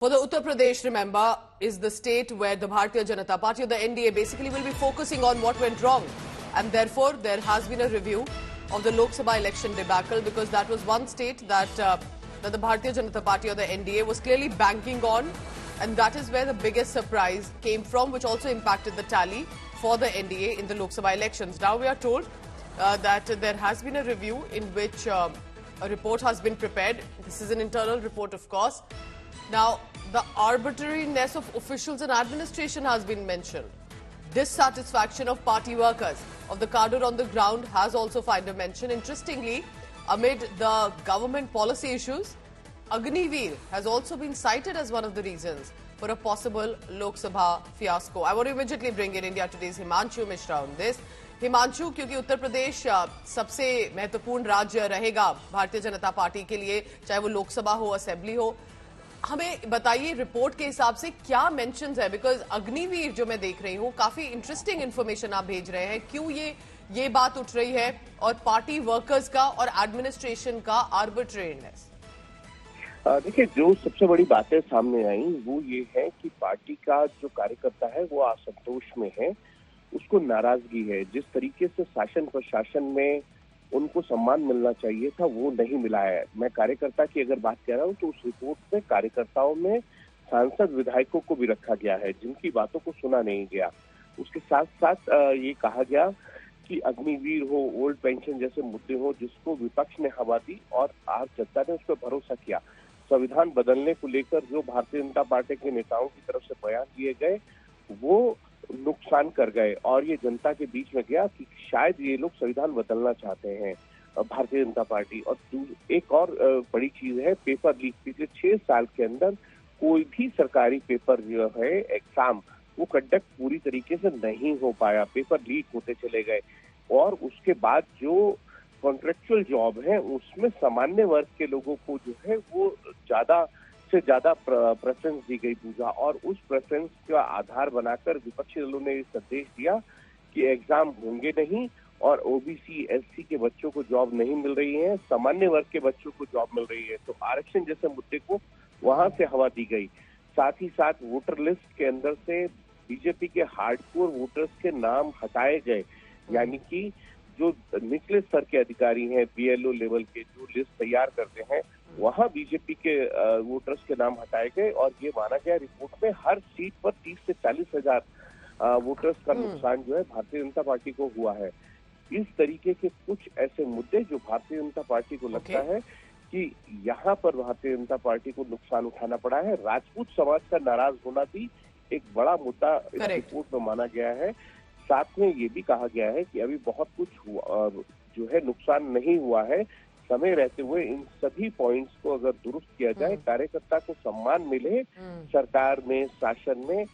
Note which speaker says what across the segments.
Speaker 1: For the Uttar Pradesh, remember, is the state where the Bharatiya Janata Party or the NDA basically will be focusing on what went wrong. And therefore, there has been a review of the Lok Sabha election debacle because that was one state that the Bharatiya Janata Party or the NDA was clearly banking on. And that is where the biggest surprise came from, which also impacted the tally for the NDA in the Lok Sabha elections. Now we are told that there has been a review in which a report has been prepared. This is an internal report, of course. Now, the arbitrariness of officials and administration has been mentioned. Dissatisfaction of party workers of the cadre on the ground has also found a mention. Interestingly, amid the government policy issues, Agniveer has also been cited as one of the reasons for a possible Lok Sabha fiasco. I want to immediately bring in India Today's Himanshu Mishra on this. Himanshu, क्योंकि उत्तर प्रदेश सबसे महत्वपूर्ण राज्य रहेगा Bharatiya Janata party के लिए, चाहे वो लोकसभा हो, असेंबली हो, हमें बताइए रिपोर्ट के हिसाब से क्या मेंशंस है? बिकॉज अग्निवीर जो मैं देख रही हूँ, काफी इंटरेस्टिंग इंफॉर्मेशन आप भेज रहे हैं. क्यों ये बात उठ रही है और पार्टी वर्कर्स का और एडमिनिस्ट्रेशन का आर्बिट्रेरीनेस?
Speaker 2: देखिए, जो सबसे बड़ी बातें सामने आई वो ये है कि पार्टी का जो कार्यकर्ता है वो असंतोष में है, उसको नाराजगी है. जिस तरीके से शासन प्रशासन में उनको सम्मान मिलना चाहिए था वो नहीं मिला है. मैं कार्यकर्ता की अगर बात कर रहा हूँ तो उस रिपोर्ट में कार्यकर्ताओं में सांसद विधायकों को भी रखा गया है जिनकी बातों को सुना नहीं गया. उसके साथ साथ ये कहा गया कि अग्निवीर हो, ओल्ड पेंशन जैसे मुद्दे हो जिसको विपक्ष ने हवा दी और आज जनता ने उस पर भरोसा किया. संविधान बदलने को लेकर जो भारतीय जनता पार्टी के नेताओं की तरफ से बयान दिए गए वो नुकसान कर गए और ये जनता के बीच में गया कि शायद ये लोग संविधान बदलना चाहते हैं भारतीय जनता पार्टी. और एक और बड़ी चीज है पेपर लीक. पिछले 6 साल के अंदर कोई भी सरकारी पेपर जो है एग्जाम वो कंडक्ट पूरी तरीके से नहीं हो पाया, पेपर लीक होते चले गए. और उसके बाद जो कॉन्ट्रेक्चुअल जॉब है उसमें सामान्य वर्ग के लोगों को जो है वो ज्यादा से ज्यादा प्रेफरेंस दी गई पूजा. और उस प्रेफरेंस का आधार बनाकर विपक्षी दलों ने संदेश दिया कि एग्जाम होंगे नहीं और ओबीसी एससी के बच्चों को जॉब नहीं मिल रही है, सामान्य वर्ग के बच्चों को जॉब मिल रही है. तो आरक्षण जैसे मुद्दे को वहां से हवा दी गई. साथ ही साथ वोटर लिस्ट के अंदर से बीजेपी के हार्डकोर वोटर्स के नाम हटाए गए, यानी कि जो निचले स्तर के अधिकारी हैं, बीएलओ लेवल के जो लिस्ट तैयार करते हैं, वहां बीजेपी के वोटर्स के नाम हटाए गए. और ये माना गया रिपोर्ट में हर सीट पर 30 से 40 हजार वोटर्स का नुकसान जो है भारतीय जनता पार्टी को हुआ है. इस तरीके के कुछ ऐसे मुद्दे जो भारतीय जनता पार्टी को लगता है कि यहाँ पर भारतीय जनता पार्टी को नुकसान उठाना पड़ा है. राजपूत समाज का नाराज होना भी एक बड़ा मुद्दा इस रिपोर्ट में माना गया है. साथ में ये भी कहा गया है कि अभी बहुत कुछ हुआ जो है नुकसान नहीं हुआ है. समय रहते हुए इन सभी पॉइंट्स को अगर दुरुस्त किया जाए, कार्यकर्ता को सम्मान मिले सरकार में, शासन में,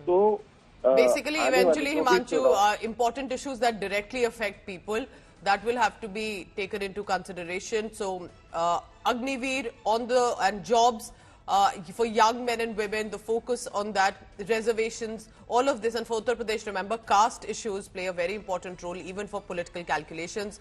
Speaker 2: तो
Speaker 1: basically eventually Himanshu, important issues that directly affect people that will have to be taken into consideration. So Agniveer on the and jobs for young men and women, the focus on that, reservations, all of this. And for Uttar Pradesh, remember, caste issues play a very important role even for political calculations.